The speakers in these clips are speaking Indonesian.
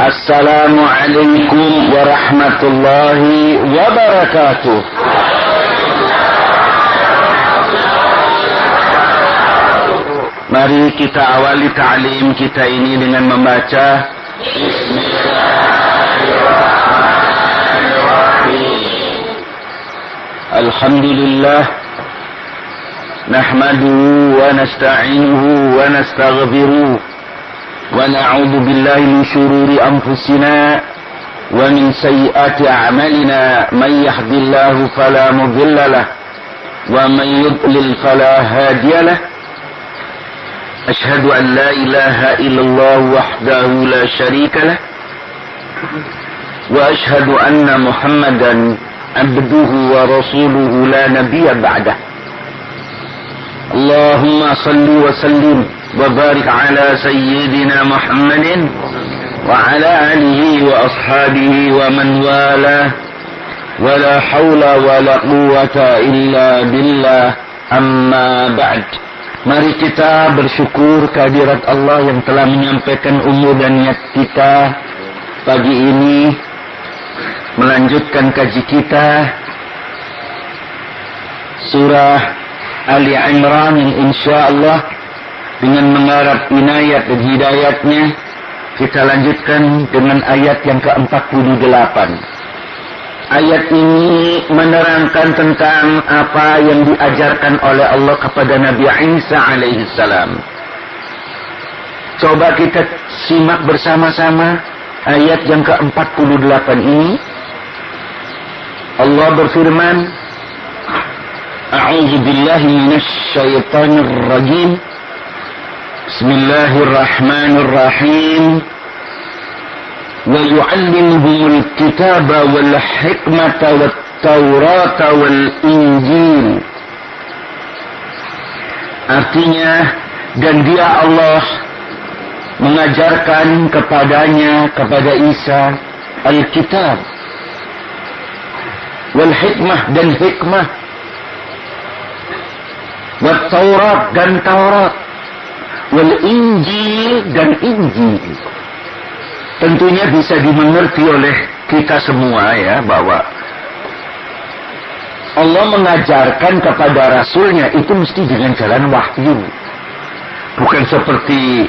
Assalamualaikum warahmatullahi wabarakatuh. Mari kita awali ta'lim kita ini dengan membaca Bismillahirrahmanirrahim. Alhamdulillah nahmaduhu wa nasta'inuhu wa nastaghfiruh wa na'udzu billahi min shururi anfusina wa min sayyiati a'malina may yahdihillahu fala mudilla lahu wa may yudlil fala hadiya lahu. Ashhadu an la ilaha illallah wahdahu la syarika lah wa ashhadu anna Muhammadan abduhu wa rasuluhu la nabiyya ba'dah. Allahumma salli wa sallim wa barik ala sayyidina Muhammadin wa ala alihi wa ashabihi wa man wala wa la hawla wa la quwwata illa billah, amma ba'd. Mari kita bersyukur kehadirat Allah yang telah menyampaikan umur dan niat kita pagi ini melanjutkan kaji kita surah Ali Imran yang insyaallah dengan mengharap inayat dan hidayatnya kita lanjutkan dengan ayat yang ke-48. Ayat ini menerangkan tentang apa yang diajarkan oleh Allah kepada Nabi Isa alaihi salam. Coba kita simak bersama-sama ayat yang ke-48 ini. Allah berfirman, A'udzu billahi minasy syaithanir rajim. Bismillahirrahmanirrahim. Wa yu'allimuhumul kitaba wal hikmata wat taurata wal injil. Artinya, dan dia Allah mengajarkan kepada Isa Alkitab wal hikmah dan hikmah, wat taurat dan Taurat, wal injil dan Injil. Tentunya bisa dimengerti oleh kita semua ya, bahwa Allah mengajarkan kepada Rasulnya itu mesti dengan jalan wahyu. Bukan seperti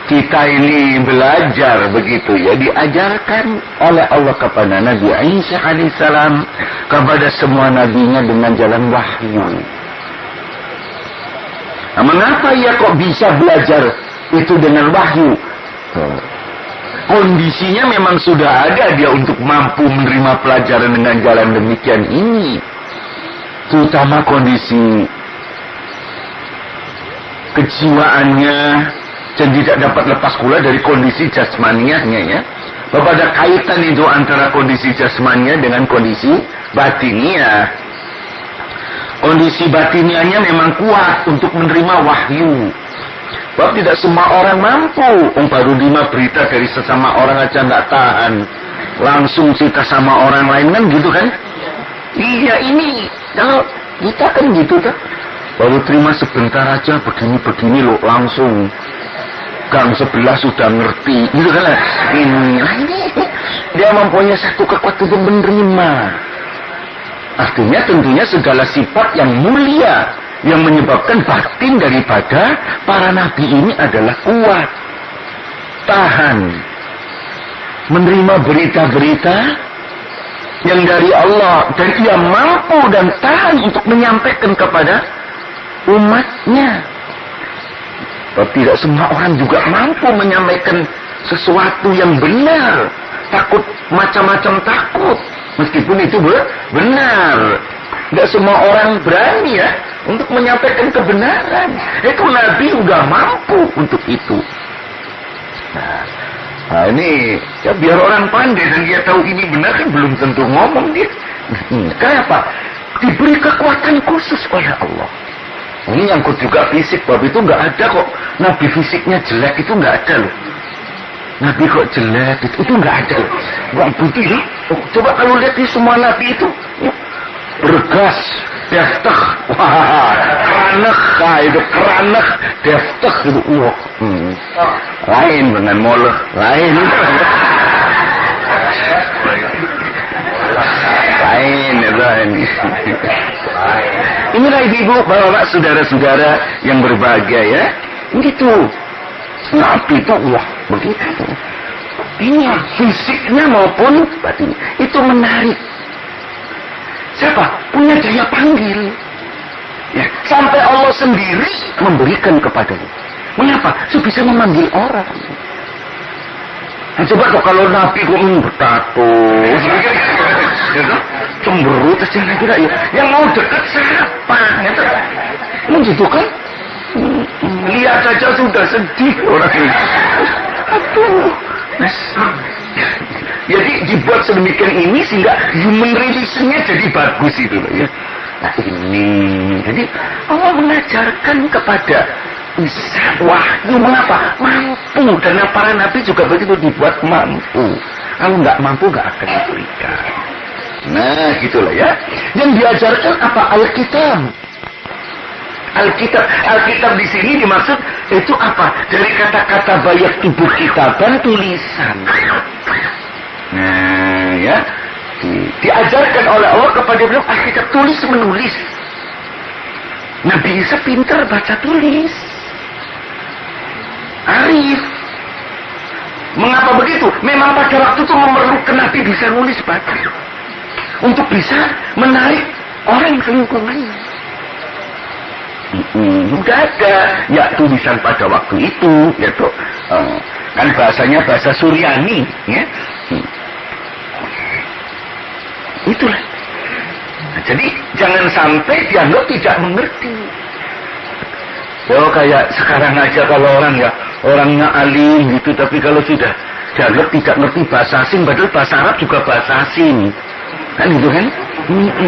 kita ini belajar begitu ya, diajarkan oleh Allah kepada Nabi Isa alaihissalam, kepada semua nabinya dengan jalan wahyu. Nah, mengapa ia kok bisa belajar itu dengan wahyu? Kondisinya memang sudah ada dia untuk mampu menerima pelajaran dengan jalan demikian ini. Terutama kondisi kejiwaannya dan tidak dapat lepas pula dari kondisi jasmaniahnya ya. Bahwa ada kaitan itu antara kondisi jasmaniah dengan kondisi batiniah. Kondisi batiniahnya memang kuat untuk menerima wahyu. Sebab tidak semua orang mampu. Baru 5 berita dari sesama orang aja nggak tahan, langsung cerita sama orang lain kan gitu kan? Iya, ini kalau kita kan gitu kan? Baru terima sebentar aja begini loh, langsung gang sebelah sudah ngerti gitu kan? Ini dia mempunyai satu kekuatan untuk menerima. Artinya tentunya segala sifat yang mulia yang menyebabkan batin daripada para nabi ini adalah kuat, tahan, menerima berita-berita yang dari Allah, dan ia mampu dan tahan untuk menyampaikan kepada umatnya. Tidak semua orang juga mampu menyampaikan sesuatu yang benar. Takut, macam-macam takut, meskipun itu benar. Tidak semua orang berani ya untuk menyampaikan kebenaran. Itu Nabi juga mampu untuk itu. Nah ini ya biar orang pandai dan dia tahu ini benar kan belum tentu ngomong dia. Kenapa? Diberi kekuatan khusus oleh Allah. Ini nyangkut juga fisik, bab itu nggak ada kok. Nabi fisiknya jelek itu nggak ada loh. Nabi kok jelek itu nggak ada loh. Nggak putih loh. Coba kalau lihat di semua Nabi itu. Bergas, deftah, wah, keranek, deftah itu, lain dengan moleh, lain. saudara ini. Inilah ibu, bapak, saudara-saudara yang berbahagia ya. Begitu. Nabi itu wah begitu. Ini fisiknya maupun batin itu menarik. Siapa? Punya daya panggil. Ya, sampai Allah sendiri memberikan kepadanya. Mengapa? Supaya bisa memanggil orang. Nah, coba kok kalau Nabi kok bertato, cemberut aja kira ya. Yang mau dekat siapa? Gitu kan? Lihat saja sudah sedih orang ini. Aduh. Jadi dibuat sedemikian ini sehingga human relation-nya jadi bagus itu loh ya. Nah ini, jadi Allah mengajarkan kepada Isa wahyu mengapa? Mampu, dan para nabi juga begitu dibuat mampu. Kalau nggak mampu nggak akan diberikan. Nah gitulah ya. Yang diajarkan apa? Alkitab. Alkitab di sini dimaksud itu apa? Dari kata-kata bayak tubuh kitaban tulisan. Nah, ya. Diajarkan oleh Allah kepada beliau Alkitab tulis menulis. Nabi Isa pintar baca tulis. Arif. Mengapa begitu? Memang pada waktu itu memerlukan Nabi bisa nulis baca. Untuk bisa menarik orang ke lingkungannya. Sudah ada ya tulisan pada waktu itu ya toh. Kan bahasanya bahasa Suryani ya. Itulah. Nah, jadi jangan sampai dianggap tidak mengerti. Kayak sekarang aja kalau orang ya orangnya alim gitu, tapi kalau sudah dianggap tidak ngerti bahasa asing, padahal bahasa Arab juga bahasa asing. Kan gitu kan?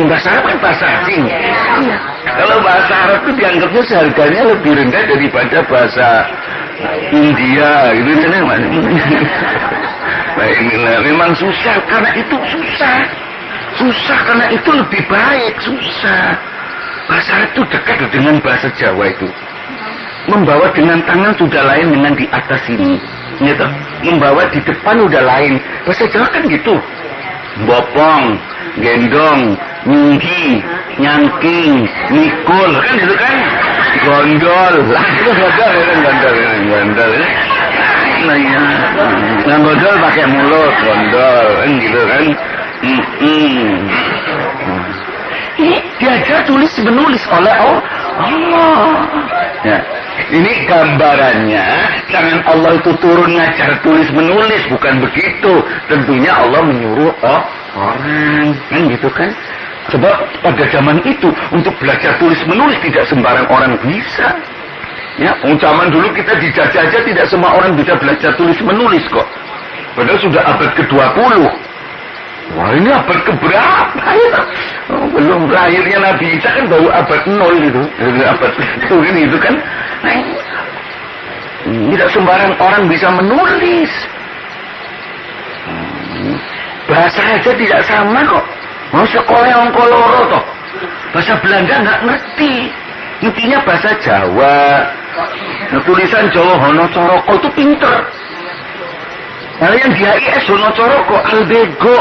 Bahasa Arab kan bahasa asing. Iya. Kalau bahasa Arab itu dianggapnya seharganya lebih rendah daripada bahasa India gitu kan. Nah, inilah memang susah karena itu susah. Susah karena itu lebih baik, susah. Bahasa Arab itu dekat dengan bahasa Jawa itu. Membawa dengan tangan sudah lain dengan di atas ini. Gitu. Membawa di depan udah lain. Bahasa Jawa kan gitu. Bopong, gendong, nyunggi, nyangking, mikul, kan gitu kan? Gondol. Lah itu gondol. Nah ya. Nah gondol pakai mulut, gondol, kan gitu kan? Diajar tulis menulis oleh Allah. Ya. Ini gambarannya, jangan Allah itu turun ngajar tulis menulis, bukan begitu. Tentunya Allah menyuruh orang, kan gitu kan? Sebab pada zaman itu untuk belajar tulis menulis tidak sembarang orang bisa. Ya, zaman dulu kita dijajah aja tidak semua orang bisa belajar tulis menulis kok. Padahal sudah abad ke-20. Wah ini abad keberapa ya? Belum lahirnya Nabi Isa kan baru abad 0 gitu. Abad itu kan itu kan. Nah, tidak sembarang orang bisa menulis. Bahasa aja tidak sama kok. Mau sekolah yang koloro toh. Bahasa Belanda nggak ngerti. Intinya bahasa Jawa. Nah, tulisan Jawa Hono Coroko itu pinter. Nah yang di HIS Hono Coroko albego.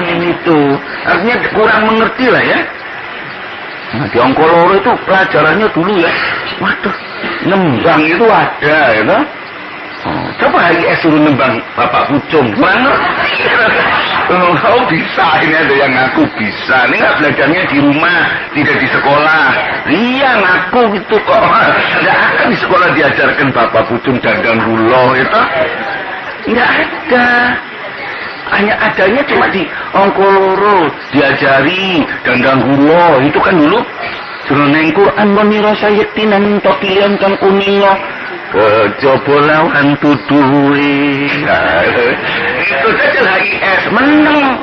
Ini tuh artinya kurang mengerti lah ya. Nah di Ongkoloro itu pelajarannya dulu ya. Waduh, nembang itu ada ya. Coba HIS suruh nembang Bapak Pucung. Mana? Oh bisa, ini ada yang ngaku bisa. Ini nggak belajarnya di rumah, tidak di sekolah. Iya ngaku gitu kok. Nggak akan di sekolah diajarkan Bapak Pucung dandang gulo itu. Nggak ada. Hanya adanya cuma di Ongkoloro diajari dandang gulo. Itu kan dulu jroning Quran menira sayektinan tokilian kan uningo. Coba lawan tuduhi. Itu saja HIS menang.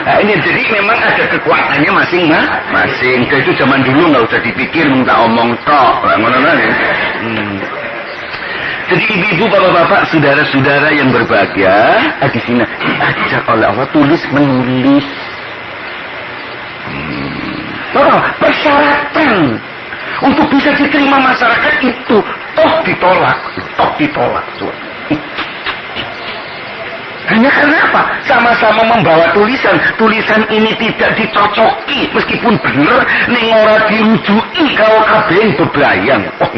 Nah ini jadi memang ada kekuatannya masing-masing. Itu zaman dulu nggak usah dipikir minta omong tok. Jadi ibu-ibu, bapak-bapak, saudara-saudara yang berbahagia, di sini diajar oleh Allah tulis menulis. Persyaratan untuk bisa diterima masyarakat itu toh ditolak. Hanya karena apa? Sama-sama membawa tulisan. Tulisan ini tidak dicocoki meskipun bener ning ora dirujuki kalau kabeh bebrayang. Oh,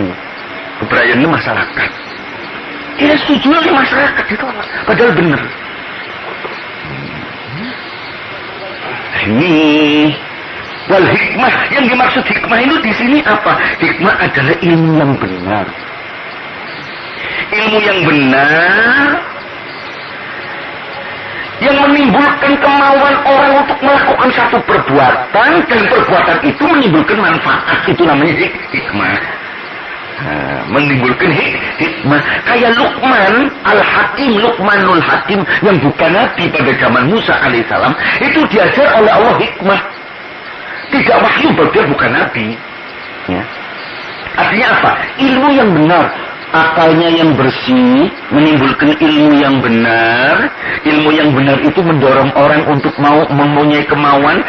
bebrayang ini masyarakat. Tidak setuju oleh masyarakat itu apa? Padahal bener. Ini wal hikmah, yang dimaksud hikmah itu di sini apa? Hikmah adalah ilmu yang benar. Ilmu yang benar yang menimbulkan kemauan orang untuk melakukan satu perbuatan, dan perbuatan itu menimbulkan manfaat. Itu namanya hikmah. Menimbulkan hikmah. Kayak Luqman Al-Hakim, Luqmanul Hakim yang bukan nabi pada zaman Musa alaihissalam, itu diajar oleh Allah hikmah. Tidak wahyu, dia bukan nabi. Ya. Artinya apa? Ilmu yang benar. Akalnya yang bersih menimbulkan ilmu yang benar. Ilmu yang benar itu mendorong orang untuk mau mempunyai kemauan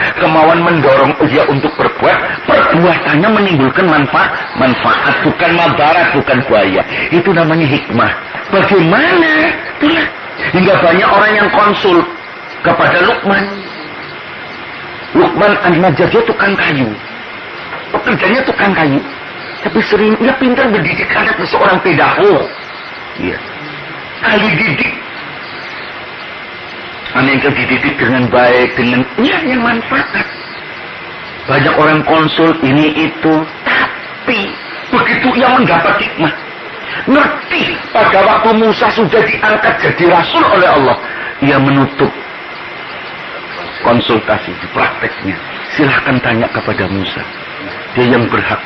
mendorong dia untuk berbuat. Perbuatannya menimbulkan manfaat, bukan madarat, bukan bahaya. Itu namanya hikmah. Bagaimana? Itulah. Hingga banyak orang yang konsul kepada Luqman. Luqman An-Najjar, dia tukang kayu. Pekerjanya tukang kayu. Tapi sering, dia pintar mendidik anak seorang pedagog. Iya. Ahli didik. Anak yang dididik dengan baik, dengan yang manfaat. Banyak orang konsul ini itu. Tapi, begitu ia mendapat hikmah. Ngerti pada waktu Musa sudah diangkat jadi rasul oleh Allah. Ia menutup konsultasi di prakteknya. Silahkan tanya kepada Musa. Dia yang berhak.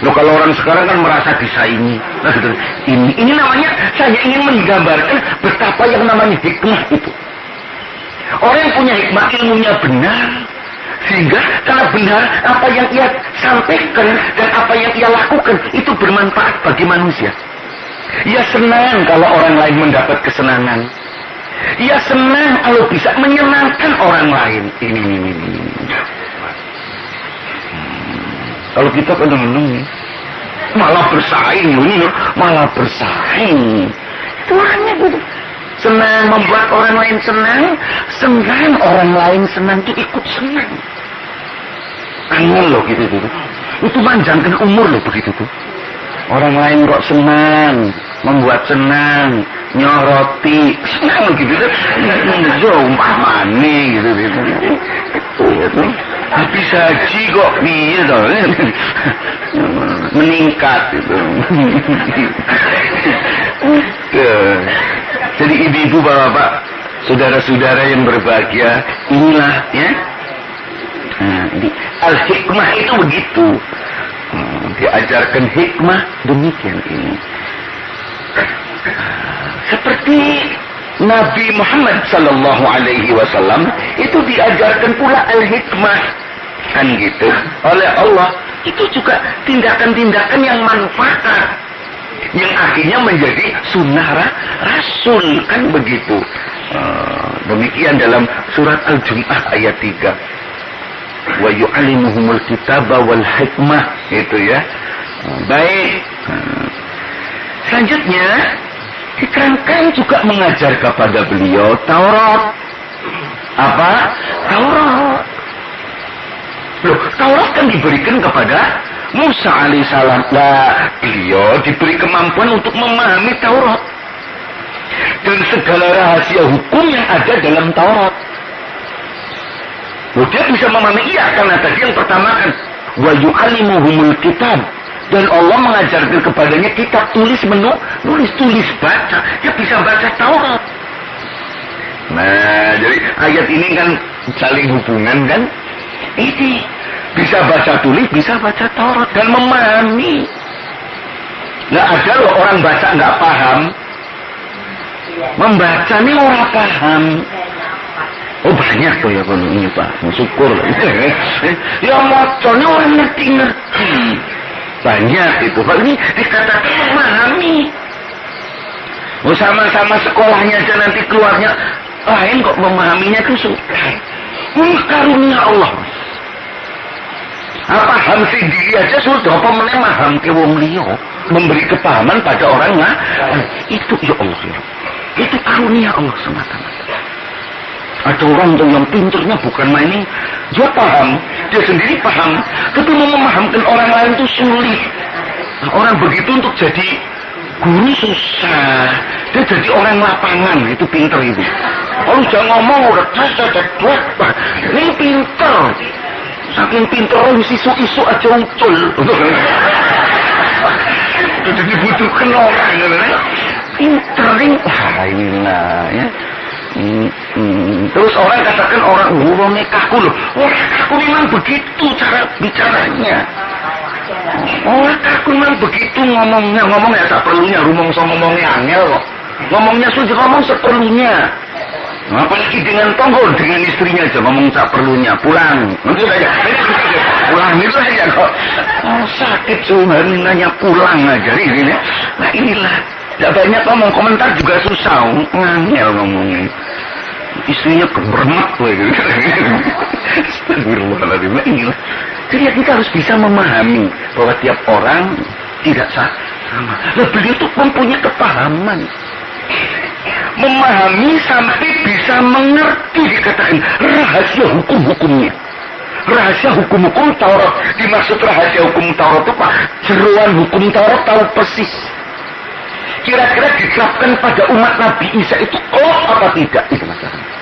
Loh, kalau orang sekarang kan merasa disaingi. Nah, ini namanya saya ingin menggambarkan betapa yang namanya hikmah itu. Orang yang punya hikmah, ilmunya benar, sehingga karena benar apa yang ia sampaikan dan apa yang ia lakukan itu bermanfaat bagi manusia. Ia senang kalau orang lain mendapat kesenangan. Ia senang kalau bisa menyenangkan orang lain. Ini. Kalau kita kadang-kadang malah bersaing, malah bersaing. Itu orangnya gitu. Senang membuat orang lain senang orang lain senang itu ikut senang. Angel loh gitu. Itu manjangkan umur loh begitu tuh. Orang lain kok senang, membuat senang, nyoroti, senang gitu tuh. Umpamane gitu. Habis haji kok piye to? Meningkat itu. Jadi ibu-ibu, bapak-bapak, saudara-saudara yang berbahagia, inilah ya. Al-hikmah itu begitu. Diajarkan hikmah demikian ini. Seperti Nabi Muhammad sallallahu alaihi wasallam itu diajarkan pula al-hikmah, kan gitu, oleh Allah. Itu juga tindakan-tindakan yang manfaat, yang akhirnya menjadi sunnah Rasul, kan begitu. Demikian dalam surat Al-Jum'ah ayat 3. Wa yu'allimuhumul kitaba wal hikmah, itu ya. Baik. Selanjutnya diterangkan juga mengajar kepada beliau Taurat. Apa? Taurat. Loh, Taurat kan diberikan kepada Musa alaihissalam. Lah, beliau diberi kemampuan untuk memahami Taurat dan segala rahasia hukum yang ada dalam Taurat. Loh, dia bisa memahami, iya, karena tadi yang pertama kan wa yu'allimuhumul kitab, dan Allah mengajarkan kepadanya kitab, tulis tulis baca. Dia bisa baca Taurat. Nah, jadi ayat ini kan saling hubungan kan. Ini bisa baca tulis, bisa baca Taurat dan memahami. Nah, ada loh orang baca nggak paham, membaca ini orang paham. Oh, banyak tuh ya kalau ini Pak, syukur. Ya macamnya orang ngerti. Banyak itu. Kalau ini dikatakan memahami. Oh, sama-sama sekolahnya aja nanti keluarnya lain kok, memahaminya itu susah. Karunia Allah. Paham sendiri aja sudah, apa meneh paham ke wong liya, memberi kepahaman pada orang lah. Itu ya Allah ya. Itu karunia Allah semata-mata. Ada orang tuh yang pinternya bukan main, dia paham, dia sendiri paham, tapi mau memahamkan orang lain itu sulit. Nah, orang begitu untuk jadi guru susah, dia jadi orang lapangan, itu pinter itu. Kalau jangan ngomong udah cek, ini pinter. Saking pinter isu-isu aja muncul. Itu dibutuhkan orang, pinter ini. Inilah ya. Terus orang katakan orang kaku loh. Orang kaku memang begitu cara bicaranya. Orang kaku memang begitu ngomongnya tak perlunya. Rumongso ngomongnya angel kok. Ngomongnya sudah ngomong seperlunya. Apalagi dengan tonggol, dengan istrinya aja ngomong tak perlunya. Pulang, itu saja. Pulang itu saja kok. Sakit Tuhan nanya pulang aja ini. Nah inilah. Tidak banyak ngomong, komentar juga susah. Ngangel ngomongnya. Istrinya gemermak gitu. Astagfirullahaladzim. Nah inilah. Jadi kita harus bisa memahami bahwa tiap orang tidak sama. Nah beliau itu mempunyai kepahaman. Memahami sampai bisa mengerti, dikatakan rahasia hukum-hukumnya. Rahasia hukum-hukum Taurat. Dimaksud rahasia hukum Taurat itu Pak, jeroan hukum Taurat tahu persis. Kira-kira diterapkan pada umat Nabi Isa itu klop apa tidak? Itu masalahnya.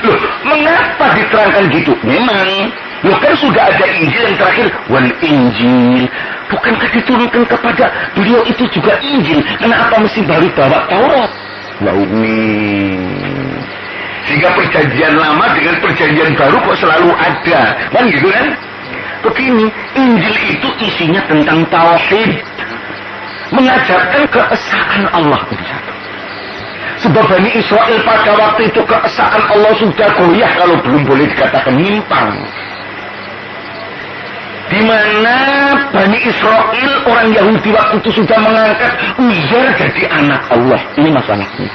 Loh, mengapa diterangkan gitu? Memang, loh kan sudah ada Injil yang terakhir, wal Injil. Bukankah diturunkan kepada beliau itu juga Injil? Kenapa mesti baru bawa Taurat? Ini. Sehingga perjanjian lama dengan perjanjian baru kok selalu ada. Kan gitu kan? Begini, Injil itu isinya tentang tauhid, mengajarkan keesaan Allah. Sebab Bani Israel pada waktu itu keesaan Allah sudah goyah, kalau belum boleh dikatakan nyimpang. Di mana Bani Israel, orang Yahudi waktu itu sudah mengangkat Uzair jadi anak Allah. Ini masalahnya.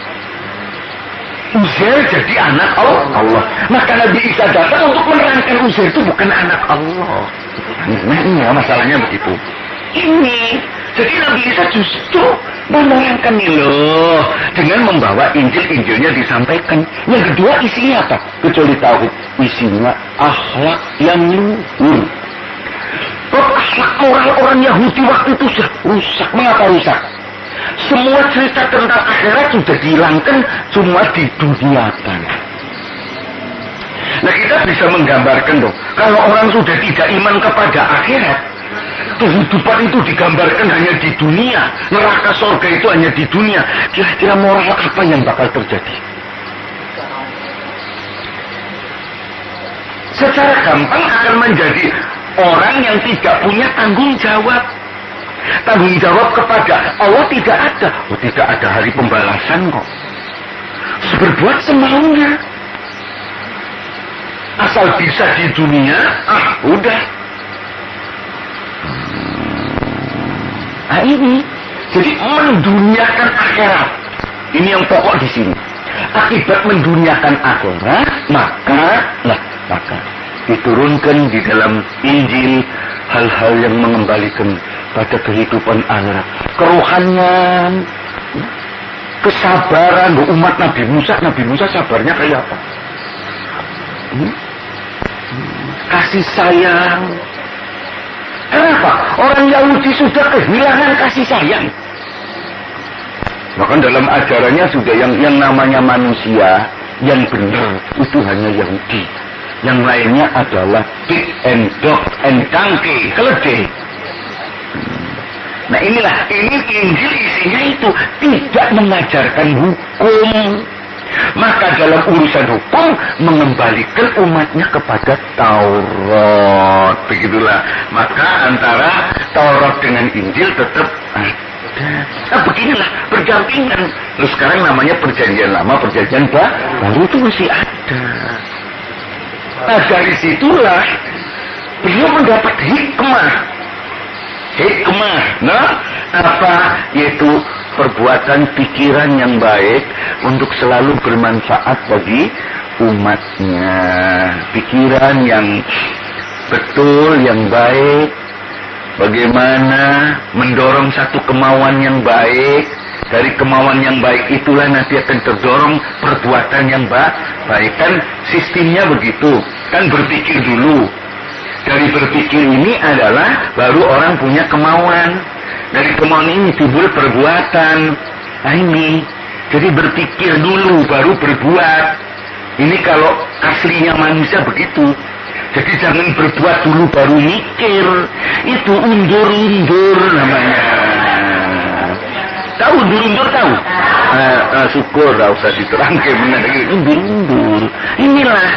Uzair jadi anak Allah. Maka Nabi Isa datang untuk menerangkan Uzair itu bukan anak Allah. Nah ini ya masalahnya begitu. Ini. Jadi Nabi Isa justru menerangkan nih loh. Dengan membawa Injil-Injilnya disampaikan. Yang kedua isinya apa? Kecuali tauhid. Isinya akhlak yang luhur. Akhlak moral orang Yahudi waktu itu sudah rusak. Mengapa rusak? Semua cerita tentang akhirat sudah dihilangkan, cuma diduniakan. Nah kita bisa menggambarkan dong, kalau orang sudah tidak iman kepada akhirat, kehidupan itu digambarkan hanya di dunia, neraka surga itu hanya di dunia. Kira-kira moral apa yang bakal terjadi? Secara gampang akan menjadi orang yang tidak punya tanggung jawab. Tanggung jawab kepada Allah tidak ada. Oh, tidak ada hari pembalasan kok. Berbuat semaunya. Asal bisa di dunia, udah. Nah ini, jadi menduniakan akhirat. Ini yang pokok di sini. Akibat menduniakan akhirat, maka diturunkan di dalam Injil hal-hal yang mengembalikan pada kehidupan akhirat, kerohanian, kesabaran. Umat Nabi Musa sabarnya kayak apa? Kasih sayang. Kenapa? Orang Yahudi sudah kehilangan kasih sayang. Bahkan dalam ajarannya sudah yang namanya manusia yang benar itu hanya Yahudi. Yang lainnya adalah pig and dog and donkey, keledai. Nah inilah, ini Injil isinya itu tidak mengajarkan hukum. Maka dalam urusan hukum mengembalikan umatnya kepada Taurat. Begitulah. Maka antara Taurat dengan Injil tetap ada. Nah beginilah berdampingan. Terus sekarang namanya perjanjian lama, perjanjian baru itu masih ada. Nah dari situlah beliau mendapat hikmah. Nah apa? Yaitu perbuatan pikiran yang baik untuk selalu bermanfaat bagi umatnya. Pikiran yang betul, yang baik, bagaimana mendorong satu kemauan yang baik. Dari kemauan yang baik itulah nanti akan terdorong perbuatan yang baik. Kan sistemnya begitu. Kan berpikir dulu. Dari berpikir ini adalah baru orang punya kemauan. Dari kemauan ini timbul perbuatan. Nah ini. Jadi berpikir dulu baru berbuat. Ini kalau aslinya manusia begitu. Jadi jangan berbuat dulu baru mikir. Itu undur-undur namanya. Tahu undur-undur tahu? Syukur tak usah diterangkan benar. Undur-undur. Inilah.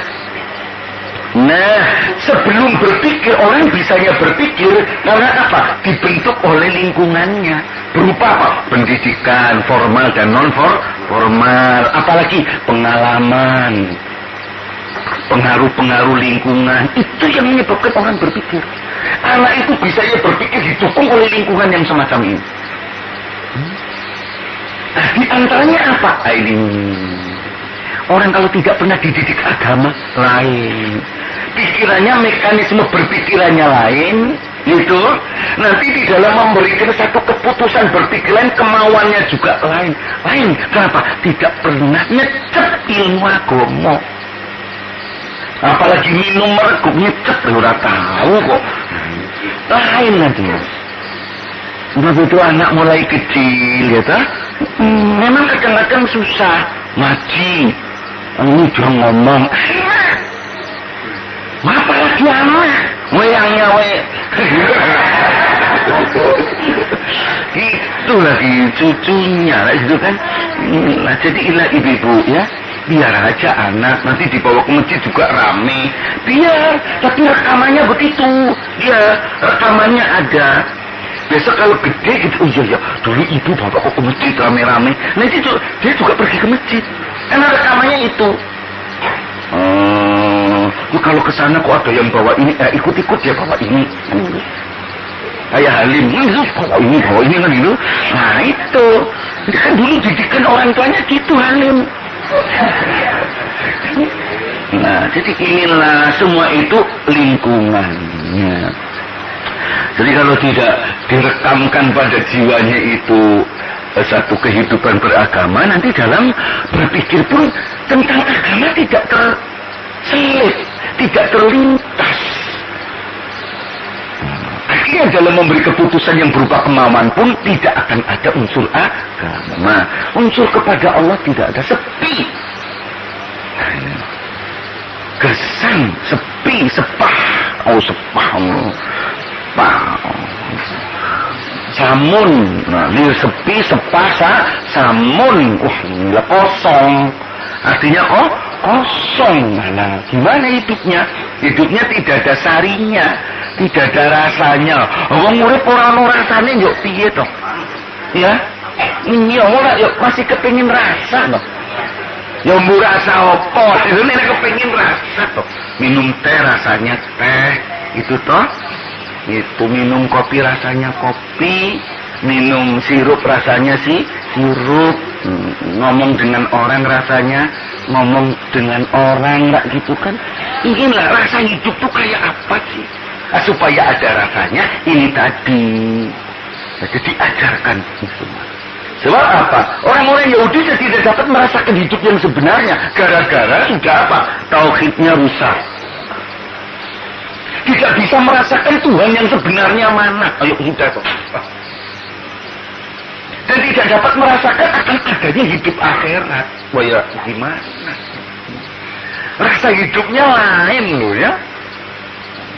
Nah, sebelum berpikir orang bisanya berpikir karena apa? Dibentuk oleh lingkungannya. Berupa apa? Pendidikan formal dan non formal, apalagi pengalaman. Pengaruh-pengaruh lingkungan itu yang menyebabkan orang berpikir. Anak itu bisanya berpikir didukung oleh lingkungan yang semacam ini. Di antaranya apa? Ini orang kalau tidak pernah dididik agama lain, pikirannya, mekanisme berpikirannya lain, gitu. Nanti di dalam memberikan satu keputusan berpikir lain, kemauannya juga lain. Kenapa? Tidak pernah nyecep ilmu agama. Apalagi minum mereguk nyecep, udah tahu kok. Lain nanti. Begitu anak mulai kecil, ya tak? Memang kadang-kadang susah ngaji. Ini dia ngomong. Apa lagi anak? Wayangnya itu lagi cucunya, itu kan. Nah, jadi ilah ibu-ibu ya. Biar aja anak nanti dibawa ke masjid juga rame. Biar, tapi rekamannya begitu. Ya, rekamannya ada. Biasa kalau gede gitu, oh iya, dulu ibu bawa ke masjid rame-rame. Nanti dia juga pergi ke masjid. Karena rekamannya itu. Kalau ke sana kok ada yang bawa ini, ikut-ikut ya bawa ini. Kayak Halim, bawa ini kan itu. Nah itu, kan dulu didikan orang tuanya gitu Halim. Nah, jadi inilah semua itu lingkungannya. Jadi kalau tidak direkamkan pada jiwanya itu satu kehidupan beragama, nanti dalam berpikir pun tentang agama tidak terselip, tidak terlintas. Akhirnya dalam memberi keputusan yang berupa kemauan pun tidak akan ada unsur agama. Unsur kepada Allah tidak ada, sepi. Gesang, sepi, sepah. Oh sepah. Samun, nah ini sepi, sepah, samun. Wah gila, kosong. Artinya kosong. Nah gimana hidupnya? Hidupnya tidak ada sarinya, tidak ada rasanya. Wong urip ora ono rasane yo piye to? Ya. Iya ora yo masih kepengin rasa to. Yo mbok rasa opo? Itu nek kepengin rasa to. Minum teh rasanya teh, itu toh. Itu minum kopi rasanya kopi, minum sirup rasanya sirup, ngomong dengan orang rasanya ngomong dengan orang, nggak gitu kan? Inilah rasa hidup tuh kayak apa sih? Supaya ada rasanya ini tadi. Jadi diajarkan itu. Sebab apa? Orang-orang Yahudi tidak dapat merasakan hidup yang sebenarnya gara-gara sudah apa? Tauhidnya rusak. Tidak bisa merasakan Tuhan yang sebenarnya mana. Ayo sudah kok. Dan tidak dapat merasakan akan adanya hidup akhirat. Wah ya gimana? Rasa hidupnya lain loh ya.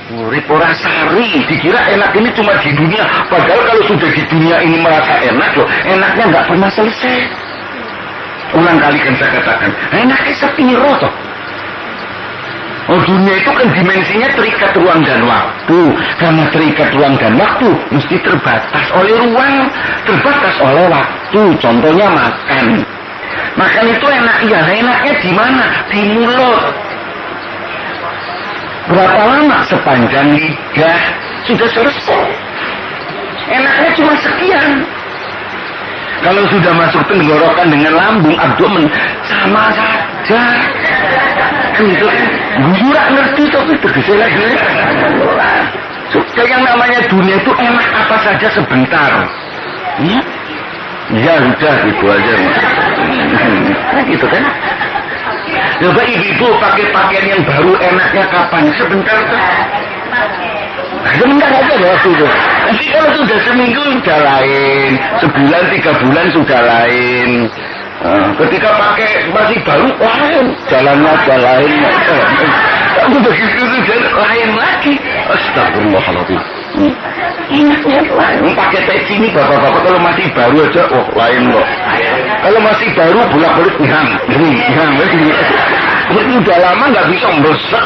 Urip ora sari, dikira enak ini cuma di dunia. Padahal kalau sudah di dunia ini merasa enak loh, enaknya nggak pernah selesai. Ulang kali kan saya katakan, enaknya sepiro toh. Oh dunia itu kan dimensinya terikat ruang dan waktu. Karena terikat ruang dan waktu mesti terbatas oleh ruang, terbatas oleh waktu. Contohnya makan. Makan itu enak, ya enaknya di mana? Di mulut. Berapa lama? Sepanjang lidah. Sudah selesai. Enaknya cuma sekian. Kalau sudah masuk tenggorokan dengan lambung, abdomen, sama saja. itu. Ora ngerti tapi tegese lagi. Yang namanya dunia itu enak apa saja sebentar. Ya, ya udah gitu aja. Gitu kan? Coba ibu-ibu pakai pakaian yang baru enaknya kapan? Sebentar tuh. Sebentar aja waktu itu. Nanti kalau sudah seminggu sudah lain, sebulan 3 bulan sudah lain. Ketika pakai masih baru lain, jalannya lain. Tapi begitu sudah lain lagi. Astagfirullahaladzim. Enaknya lain. Pakai peci ini bapak-bapak kalau masih baru aja, oh lain kok. Kalau masih baru bolak-balik hilang. Ini udah lama nggak bisa membesar.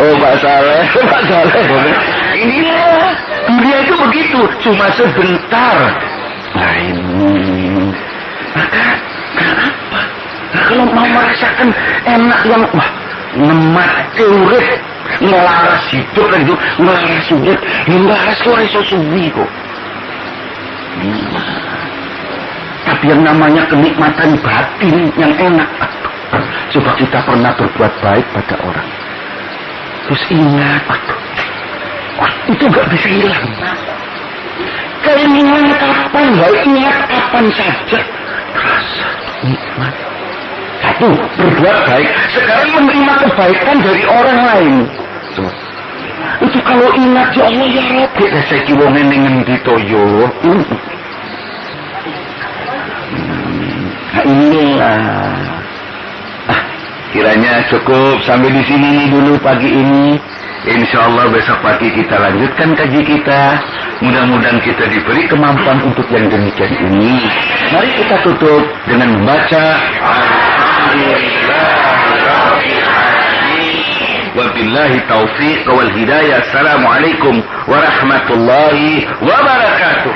Oh Pak Saleh. Inilah dunia itu begitu, cuma sebentar. Lain. Maka kenapa? Nah, kalau mau merasakan enak yang wah ngemat urip, ngelaras hidup kan itu, ngelaras urip, ngelaras ora iso suwi kok. Tapi yang namanya kenikmatan batin yang enak. Coba kita pernah berbuat baik pada orang. Terus ingat, itu gak bisa hilang. Kalian ingat kapan, ingat kapan saja. Rasa nikmat. Satu, berbuat baik. Sekarang menerima kebaikan dari orang lain. Tuh. Itu kalau ingat, ya Allah ya Rabbi. Saya kiwongin dengan ditoyo. Nah inilah. Kiranya cukup sampai di sini nih dulu pagi ini. Insya Allah besok pagi kita lanjutkan kaji kita. Mudah-mudahan kita diberi kemampuan untuk yang demikian ini. Mari kita tutup dengan membaca Wabillahi taufiq wal hidayah. Assalamualaikum warahmatullahi wabarakatuh.